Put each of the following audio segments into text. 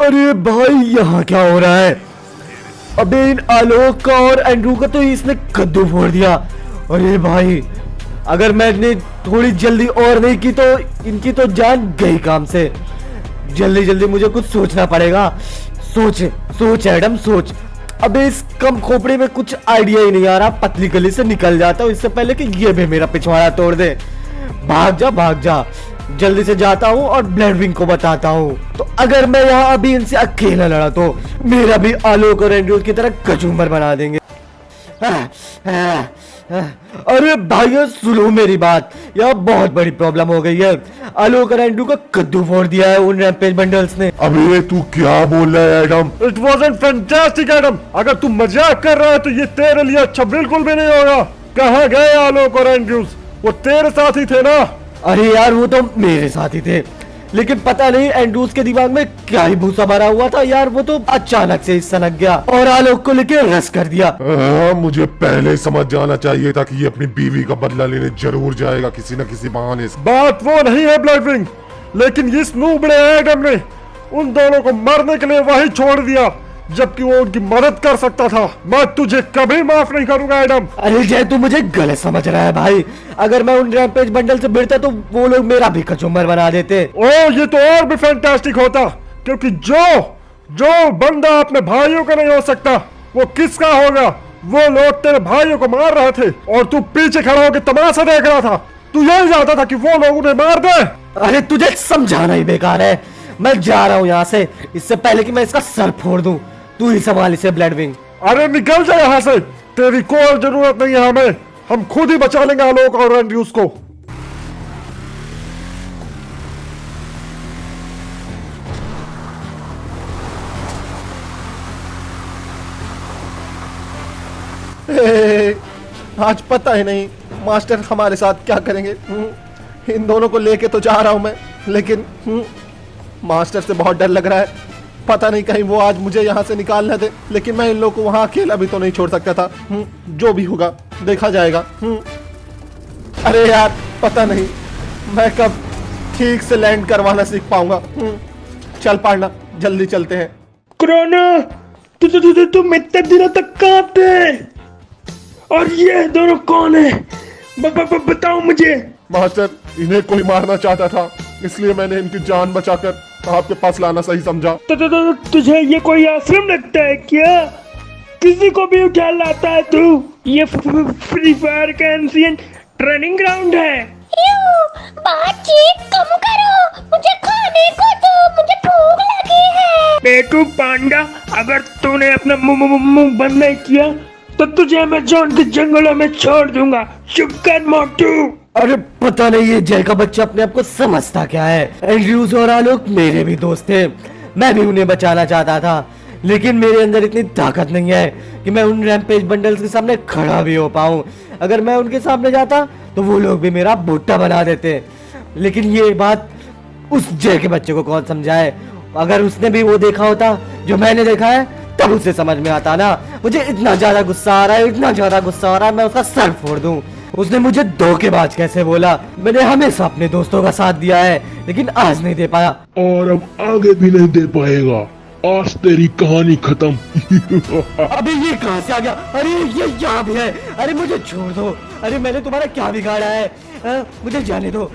अरे भाई यहाँ क्या हो रहा है? अबे इन आलोक का और एंड्रू का तो इसने कद्दू फोड़ दिया। अरे भाई अगर मैंने थोड़ी जल्दी और नहीं की तो इनकी तो जान गई काम से। जल्दी जल्दी मुझे कुछ सोचना पड़ेगा। सोच सोच एडम सोच। अबे इस कम खोपड़ी में कुछ आइडिया ही नहीं आ रहा। पतली गली से निकल जाता हूँ इससे पहले कि ये भी मेरा पिछवाड़ा तोड़ दे। भाग जा जल्दी से जाता हूँ और ब्लैडविंग को बताता हूँ। तो अगर मैं यहाँ अभी इनसे अकेला लड़ा तो मेरा भी आलोक और एंड्रू की तरह कचूमर बना देंगे। अरे भाइयों सुनो मेरी बात, यह बहुत बड़ी प्रॉब्लम हो गई है। आलोक और एंड्रू का कद्दू फोड़ दिया है उन रैम्पेज बंडल्स ने। अबे तू क्या बोल रहा है Adam? It wasn't fantastic Adam. अगर तू मजाक कर रहा है तो ये तेरे लिए अच्छा बिल्कुल भी नहीं होगा। कहाँ गए आलोक और एंड्रूज? वो तेरे साथ ही थे ना? अरे यार वो तो मेरे साथ ही थे, लेकिन पता नहीं एंड्रूज के दिमाग में क्या ही भूसा भरा हुआ था यार। वो तो अचानक से सनक गया और आलोक को लेके रस कर दिया। मुझे पहले समझ जाना चाहिए था कि ये अपनी बीवी का बदला लेने जरूर जाएगा किसी न किसी बहाने से। बात वो नहीं है ब्लैडविंग, लेकिन इस नूबड़े एडम ने उन दोनों को मरने के लिए वही छोड़ दिया जबकि वो उनकी मदद कर सकता था। मैं तुझे कभी माफ नहीं करूंगा एडम। अरे जय तू मुझे गलत समझ रहा है भाई। अगर मैं उन रैम्पेज बंडल से भिड़ता तो वो लोग मेरा भी कचूमर बना देते। ओ ये तो और भी फैंटास्टिक होता, क्योंकि जो बंदा अपने भाइयों का नहीं हो सकता वो किसका होगा? वो लोग तेरे भाइयों को मार रहे थे और तू पीछे खड़ा होकर तमाशा देख रहा था। तू यही चाहता था कि वो लोग उन्हें मार दे। अरे तुझे समझाना ही बेकार है। मैं जा रहा हूँ यहाँ से इससे पहले कि मैं इसका सर फोड़ दूं। तू ही संभाल इसे ब्लैडविंग। अरे निकल जा यहाँ से, तेरी कोई जरूरत नहीं है हमें। हम खुद ही बचा लेंगे आलोक और एंड्रूज को। आज पता ही नहीं मास्टर हमारे साथ क्या करेंगे। इन दोनों को लेके तो जा रहा हूं मैं, लेकिन मास्टर से बहुत डर लग रहा है। पता नहीं कहीं वो आज मुझे यहाँ से निकाल न दे, लेकिन मैं इन लोगों को वहाँ अकेला भी तो नहीं छोड़ सकता था। जो भी होगा देखा जाएगा। अरे यार पता नहीं मैं कब ठीक से लैंड करवाना सीख पाऊंगा। चल पाड़ना जल्दी चलते हैं। क्रोनो तुम इतने दिनों तक कहाँ थे? और ये दोनों कौन है? बताओ मुझे। मास्टर इन्हें कोई मारना चाहता था, इसलिए मैंने इनकी जान बचाकर आपके पास लाना सही समझा। तो तुझे ये कोई आश्रम लगता है क्या? किसी को भी उठा लाता है तू? ये फ्री फायर का एंशिएंट ट्रेनिंग ग्राउंड है। बातचीत कम करो, मुझे खाने को दो, मुझे भूख लगी है। बेटू पांडा, अगर तूने अपना मुंह बंद नहीं किया तो तुझे अमेज़न के जंगलों में छोड़ दूंगा। चुप कर मोटू। अरे पता नहीं ये जय का बच्चा अपने आप को समझता क्या है। एंड्रूज और आलोक मेरे भी दोस्त थे, मैं भी उन्हें बचाना चाहता था, लेकिन मेरे अंदर इतनी ताकत नहीं है कि मैं उन रैम्पेज बंडल्स के सामने खड़ा भी हो पाऊं। अगर मैं उनके सामने जाता तो वो लोग भी मेरा भुट्टा बना देते। लेकिन ये बात उस जय के बच्चे को कौन समझाए? अगर उसने भी वो देखा होता जो मैंने देखा है तब उसे समझ में आता ना। मुझे इतना ज्यादा गुस्सा आ रहा है, इतना ज्यादा गुस्सा आ रहा है मैं उसका सर फोड़ दूं। उसने मुझे धोखेबाज कैसे बोला? मैंने हमेशा अपने दोस्तों का साथ दिया है, लेकिन आज नहीं दे पाया और अब आगे भी नहीं दे पाएगा। आज तेरी कहानी खत्म। अबे ये कहां से आ गया? अरे ये यहाँ भी है। अरे मुझे छोड़ दो। अरे मैंने तुम्हारा क्या बिगाड़ा है? मुझे जाने दो।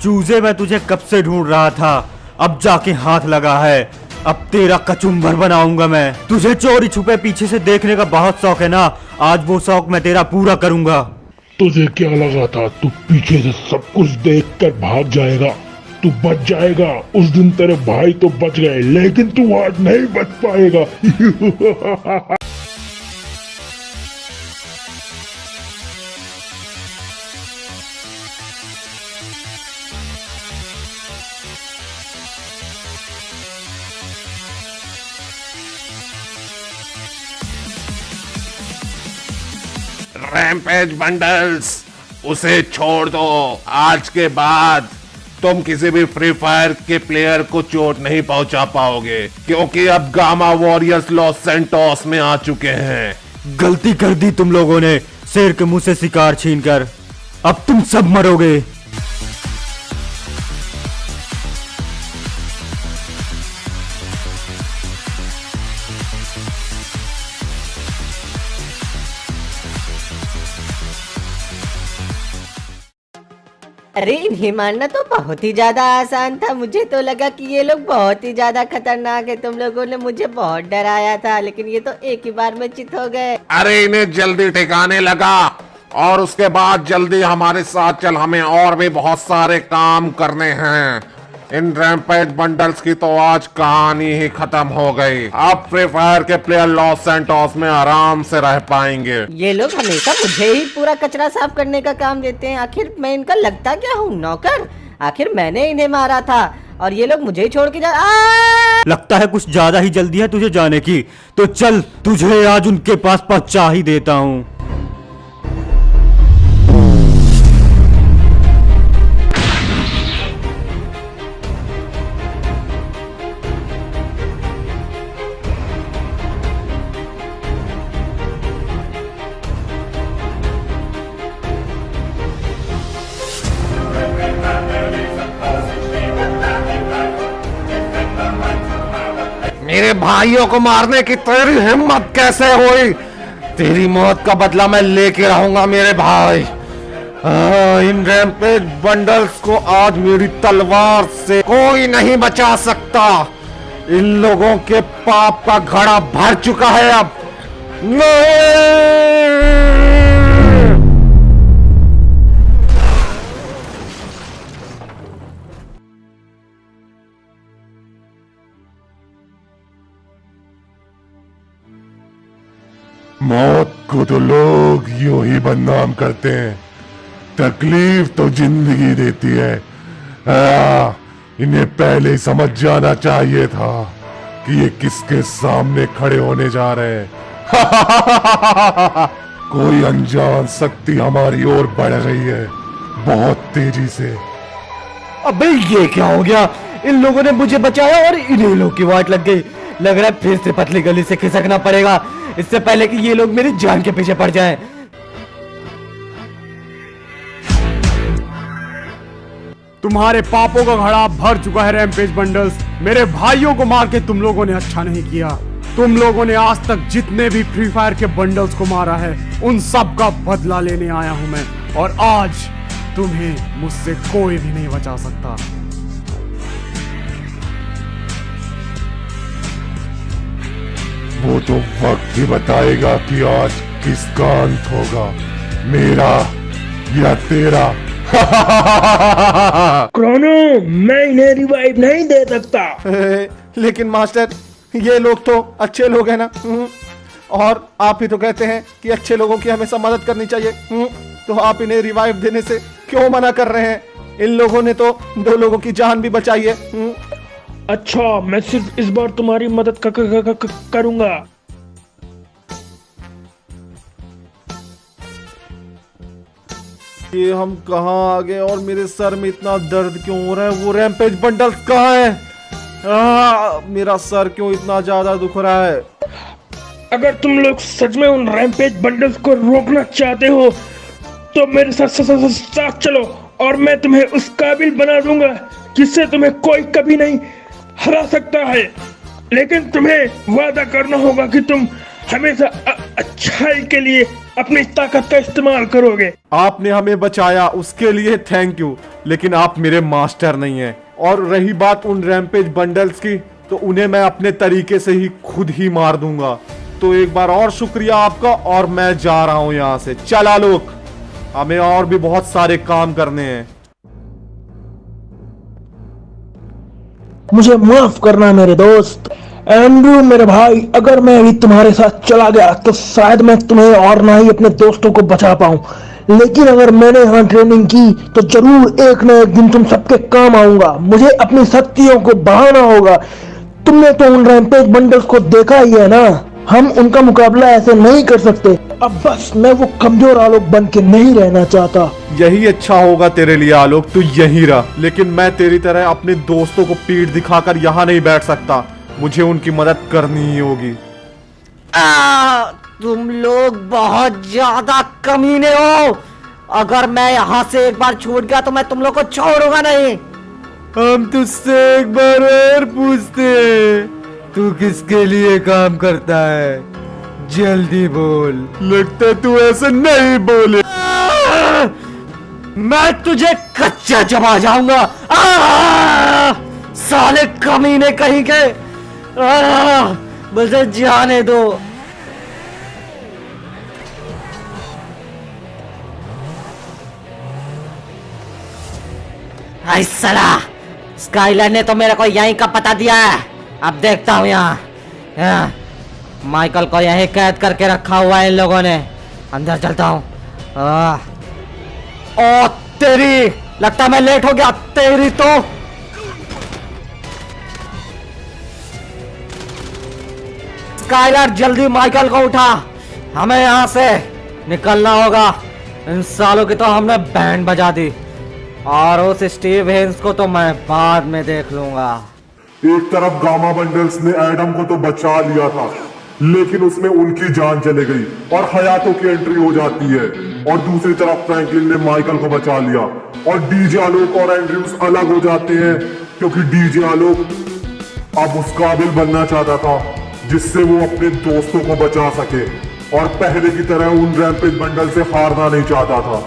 चूजे मैं तुझे कब से ढूंढ रहा था, अब जाके हाथ लगा है। अब तेरा कचुम्बर बनाऊंगा मैं। तुझे चोरी छुपे पीछे से देखने का बहुत शौक है ना, आज वो शौक मैं तेरा पूरा करूंगा। तुझे क्या लगा था तू पीछे से सब कुछ देखकर भाग जाएगा? तू बच जाएगा। उस दिन तेरे भाई तो बच गए, लेकिन तू आज नहीं बच पाएगा। रैम्पेज बंडल्स, उसे छोड़ दो। आज के बाद तुम किसी भी फ्री फायर के प्लेयर को चोट नहीं पहुंचा पाओगे, क्योंकि अब गामा वॉरियर्स लॉस सेंटोस में आ चुके हैं। गलती कर दी तुम लोगों ने शेर के मुंह से शिकार छीनकर। अब तुम सब मरोगे। अरे इन्हें मारना तो बहुत ही ज्यादा आसान था। मुझे तो लगा कि ये लोग बहुत ही ज्यादा खतरनाक है। तुम लोगों ने मुझे बहुत डराया था, लेकिन ये तो एक ही बार में चित हो गए। अरे इन्हें जल्दी ठिकाने लगा और उसके बाद जल्दी हमारे साथ चल, हमें और भी बहुत सारे काम करने हैं। इन रैम्पेज बंडल्स की तो आज कहानी ही खत्म हो गई। अब फ्री फायर के प्लेयर लॉस सैंटोस में आराम से रह पाएंगे। ये लोग हमेशा मुझे ही पूरा कचरा साफ करने का काम देते हैं। आखिर मैं इनका लगता क्या हूँ, नौकर? आखिर मैंने इन्हें मारा था और ये लोग मुझे ही छोड़ के जा। लगता है कुछ ज्यादा ही जल्दी है तुझे जाने की, तो चल तुझे आज उनके पास पहुंचा ही देता हूँ। मेरे भाइयों को मारने की तेरी हिम्मत कैसे हुई? तेरी मौत का बदला मैं लेके रहूंगा मेरे भाई। इन रैम्पेज बंडल्स को आज मेरी तलवार से कोई नहीं बचा सकता। इन लोगों के पाप का घड़ा भर चुका है अब। नहीं! मौत को तो लोग यूं ही बदनाम करते हैं, तकलीफ तो जिंदगी देती है। इन्हें पहले ही समझ जाना चाहिए था कि ये किसके सामने खड़े होने जा रहे हैं। कोई अनजान शक्ति हमारी ओर बढ़ रही है, बहुत तेजी से। अबे ये क्या हो गया? इन लोगों ने मुझे बचाया और इन्हीं लोग की वाट लग गई। लग रहा है फिर से पतली गली से खिसकना पड़ेगा, इससे पहले कि ये लोग मेरी जान के पीछे पड़ जाएं। तुम्हारे पापों का घड़ा भर चुका है रैम्पेज बंडल्स। मेरे भाइयों को मार के तुम लोगों ने अच्छा नहीं किया। तुम लोगों ने आज तक जितने भी फ्री फायर के बंडल्स को मारा है, उन सब का बदला लेने आया हूं मैं, और आज तुम्हें मुझसे कोई भी नहीं बचा सकता। वो तो वक्त ही बताएगा कि आज किसका अंत होगा, मेरा या तेरा। क्रोनो, मैं इन्हें रिवाइव नहीं दे सकता। लेकिन मास्टर, ये लोग तो अच्छे लोग हैं ना। और आप ही तो कहते हैं कि अच्छे लोगों की हमेशा मदद करनी चाहिए। तो आप इन्हें रिवाइव देने से क्यों मना कर रहे हैं? इन लोगों ने तो 2 लोगों की जान भी बचाई है। अच्छा, मैं सिर्फ इस बार तुम्हारी मदद करूंगा। ये हम कहाँ आ गए और मेरे सर में इतना दर्द क्यों हो रहा है? वो रैम्पेज बंडल्स कहाँ है? मेरा सर क्यों इतना ज्यादा दुख रहा है? अगर तुम लोग सच में उन रैम्पेज बंडल्स को रोकना चाहते हो तो मेरे साथ चलो और मैं तुम्हें उस काबिल बना दूंगा जिससे तुम्हें कोई कभी नहीं हरा सकता है। लेकिन तुम्हें वादा करना होगा कि तुम हमेशा अच्छाई के लिए अपनी ताकत का इस्तेमाल करोगे। आपने हमें बचाया, उसके लिए थैंक यू, लेकिन आप मेरे मास्टर नहीं हैं। और रही बात उन रैम्पेज बंडल्स की, तो उन्हें मैं अपने तरीके से ही खुद ही मार दूंगा। तो एक बार और शुक्रिया आपका, और मैं जा रहा हूं यहाँ से। चला लोग, हमें और भी बहुत सारे काम करने हैं। मुझे माफ करना मेरे दोस्त। एंड्रू मेरे भाई, अगर मैं अभी तुम्हारे साथ चला गया तो शायद मैं तुम्हें और ना ही अपने दोस्तों को बचा पाऊं, लेकिन अगर मैंने यहाँ ट्रेनिंग की तो जरूर एक न एक दिन तुम सबके काम आऊंगा। मुझे अपनी शक्तियों को बढ़ाना होगा। तुमने तो उन रैम्पेज बंडल्स को देखा ही है ना, हम उनका मुकाबला ऐसे नहीं कर सकते। अब बस मैं वो कमजोर आलोक बन के नहीं रहना चाहता। यही अच्छा होगा तेरे लिए आलोक, तू यहीं रह। लेकिन मैं तेरी तरह अपने दोस्तों को पीठ दिखाकर यहाँ नहीं बैठ सकता, मुझे उनकी मदद करनी ही होगी। तुम लोग बहुत ज्यादा कमीने हो। अगर मैं यहाँ से एक बार छूट गया तो मैं तुम लोग को छोड़ूंगा नहीं। हम तुझसे एक बार और पूछते हैं, तू किसके लिए काम करता है? जल्दी बोल। लगता है तू ऐसे नहीं बोले। मैं तुझे कच्चा चबा जाऊंगा। साले कमीने कहीं के, मुझे जाने दो। आई साला, स्काइलर ने तो मेरे को यहीं का पता दिया है। अब देखता हूँ यहाँ माइकल को यहीं कैद करके रखा हुआ है इन लोगों ने। अंदर चलता हूँ। ओ तेरी, लगता मैं लेट हो गया तेरी तो। स्काइलर जल्दी माइकल को उठा, हमें यहाँ से निकलना होगा। इन सालों की तो हमने बैंड बजा दी और उस स्टीव हेन्स को तो मैं बाद में देख लूंगा। एक तरफ गामा बंडल्स ने एडम को तो बचा लिया था, लेकिन उसमें उनकी जान चले गई और हयातों की एंट्री हो जाती है। और दूसरी तरफ फ्रैंकलिन ने माइकल को बचा लिया और डीजे आलोक और एंड्रयूज अलग हो जाते हैं, क्योंकि डीजे आलोक अब उस काबिल बनना चाहता था जिससे वो अपने दोस्तों को बचा सके और पहले की तरह उन रैम्पेज बंडल से हारना नहीं चाहता था।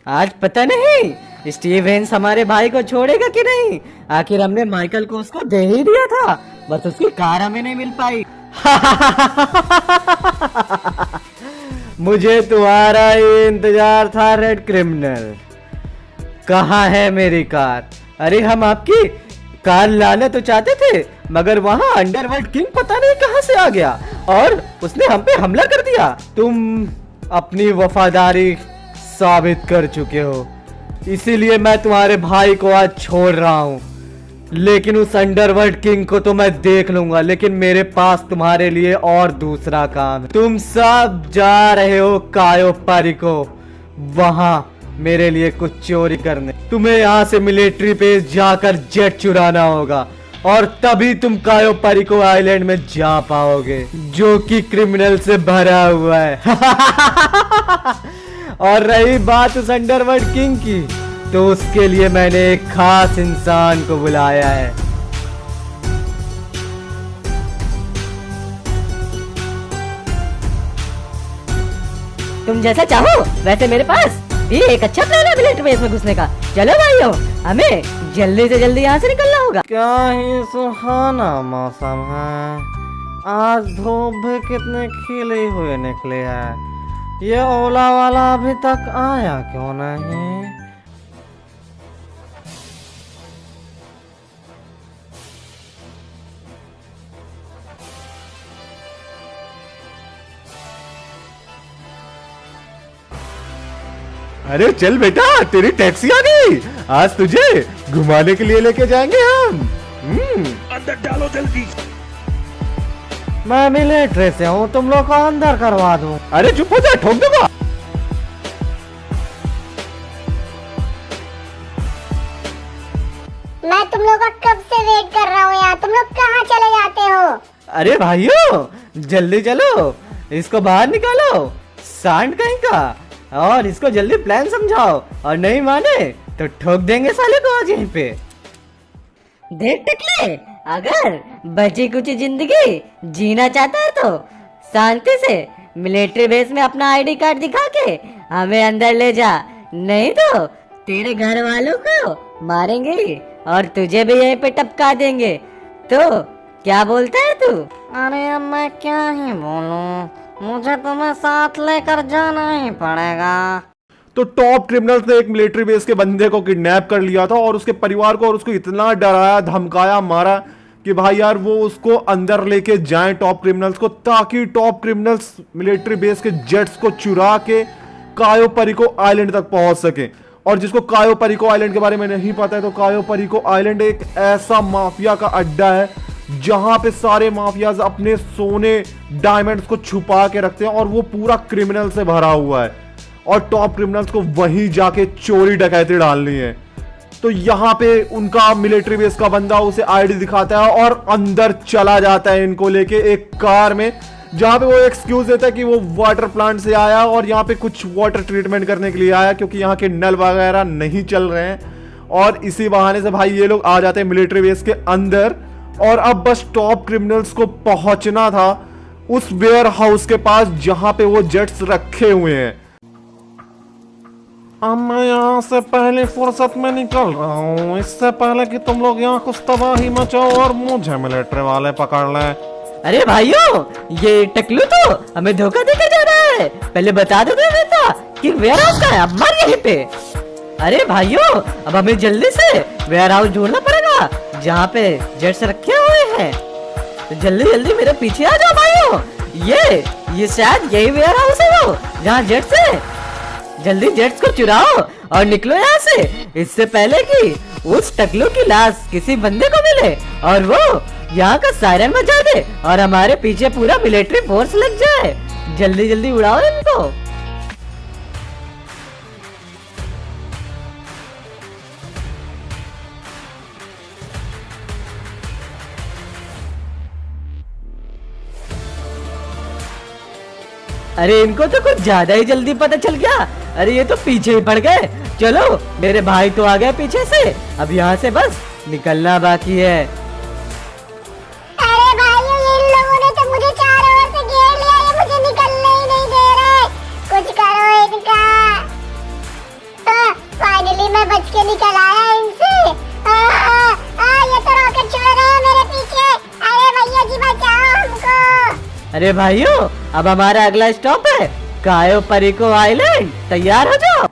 आज पता नहीं स्टीव हेन्स हमारे भाई को छोड़ेगा कि नहीं। आखिर हमने माइकल को उसको दे ही दिया था, बस उसकी कार हमें नहीं मिल पाई। मुझे तुम्हारा ही इंतजार था रेड क्रिमिनल। कहाँ है मेरी कार? अरे हम आपकी कार लाना तो चाहते थे, मगर वहाँ अंडरवर्ल्ड किंग पता नहीं कहाँ से आ गया और उसने हम पे हमला कर दिया। तुम अपनी वफादारी साबित कर चुके हो, इसीलिए मैं तुम्हारे भाई को आज छोड़ रहा हूँ। लेकिन उस अंडरवर्ल्ड किंग को तो मैं देख लूंगा, लेकिन मेरे पास तुम्हारे लिए और दूसरा काम है। तुम सब जा रहे हो कायो पारिको, वहां मेरे लिए कुछ चोरी करने। तुम्हें यहाँ से मिलिट्री बेस जाकर जेट चुराना होगा और तभी तुम कायो पारिको आइलैंड में जा पाओगे, जो कि क्रिमिनल से भरा हुआ है। और रही बात उस अंडरवर्ल्ड किंग की, तो उसके लिए मैंने एक खास इंसान को बुलाया है। तुम जैसा चाहो वैसे मेरे पास भी एक अच्छा प्लान है मिलिट्री बेस में घुसने का। चलो भाइयों, हमें जल्दी से जल्दी यहाँ से निकलना होगा। क्या ही सुहाना मौसम है, आज धूप भी कितने खिले हुए निकले है। ये ओला वाला अभी तक आया क्यों नहीं? अरे चल बेटा, तेरी टैक्सी आ गई। आज तुझे घुमाने के लिए लेके जाएंगे हम। अंदर डालो जल्दी। मैं मिलिट्री से हूँ, तुम लोग को अंदर करवा दूँ। अरे चुप हो जा, ठोक दूंगा। मैं तुम लोग का कब से वेट कर रहा हूँ यार, तुम लोग कहाँ चले जाते हो? अरे भाइयों जल्दी चलो, इसको बाहर निकालो सांड कहीं का, और इसको जल्दी प्लान समझाओ, और नहीं माने तो ठोक देंगे साले को आज यहीं पे। देख टकले, अगर बची कुछ जिंदगी जीना चाहता है तो शांति से मिलिट्री बेस में अपना आईडी कार्ड दिखा के हमें अंदर ले जा, नहीं तो तेरे घर वालों को मारेंगे और तुझे भी यहीं पे टपका देंगे। तो क्या बोलता है तू? अरे अब मैं क्या ही बोलूं, मुझे तुम्हें साथ लेकर जाना ही पड़ेगा। तो टॉप क्रिमिनल्स ने एक मिलिट्री बेस के बंदे को किडनैप कर लिया था और उसके परिवार को और उसको इतना डराया, धमकाया, मारा कि भाई यार वो उसको अंदर लेके जाएं टॉप क्रिमिनल्स को, ताकि टॉप क्रिमिनल्स मिलिट्री बेस के जेट्स को चुरा के कायो परिको आइलैंड तक पहुंच सके। और जिसको कायो परिको आइलैंड के बारे में नहीं पता है, तो कायो परिको आइलैंड एक ऐसा माफिया का अड्डा है जहां पे सारे माफियाज अपने सोने डायमंड्स को छुपा के रखते हैं और वो पूरा क्रिमिनल से भरा हुआ है और टॉप क्रिमिनल्स को वहीं जाके चोरी डकैती डालनी है। तो यहाँ पे उनका मिलिट्री बेस का बंदा उसे आईडी दिखाता है और अंदर चला जाता है इनको लेके एक कार में, जहां पे वो एक्सक्यूज देता है कि वो वाटर प्लांट से आया और यहाँ पे कुछ वाटर ट्रीटमेंट करने के लिए आया, क्योंकि यहाँ के नल वगैरह नहीं चल रहे हैं और इसी बहाने से भाई ये लोग आ जाते हैं मिलिट्री बेस के अंदर। और अब बस टॉप क्रिमिनल्स को पहुंचना था उस वेयर हाउस के पास जहां पे वो जेट्स रखे हुए हैं। अब मैं यहाँ से पहले फुर्सत में निकल रहा हूँ, इससे पहले कि तुम लोग यहाँ कुछ तबाही मचाओ और मुझे मिलिट्री वाले पकड़ लें। अरे भाइयों, ये टकलू तो हमें धोखा देकर जा रहा है। पहले बता दो था कि वेयर हाउस का है, अब मर यहीं पे। अरे भाइयों, अब हमें जल्दी से वेयर हाउस ढूंढना पड़ेगा जहाँ पे जेट्स रखे हुए हैं। तो जल्दी जल्दी मेरे पीछे आ जाओ भाइयों। ये शायद यही वेयर हाउस है वो जहाँ जेट्स है। जल्दी जेट्स को चुराओ और निकलो यहाँ से, इससे पहले कि उस टकलू की लाश किसी बंदे को मिले और वो यहाँ का सायरन बजा दे और हमारे पीछे पूरा मिलिट्री फोर्स लग जाए। जल्दी जल्दी उड़ाओ इनको। अरे इनको तो कुछ ज्यादा ही जल्दी पता चल गया। अरे ये तो पीछे ही पड़ गए। चलो, मेरे भाई तो आ गए पीछे से, अब यहाँ से बस निकलना बाकी है। अरे भाइयों, इन लोगों ने तो मुझे चारों ओर से घेर लिया, ये मुझे निकलने ही नहीं दे रहे। कुछ करो इनका। फाइनली मैं बच के निकल आया इनसे। ये तो रॉकेट छोड़ रहे हैं मेरे पीछे। अरे भैया जी, बचाओ हमको। अरे भाइयों, अब हमारा अगला स्टॉप है कायो परिको आइलैंड। तैयार हो जाओ।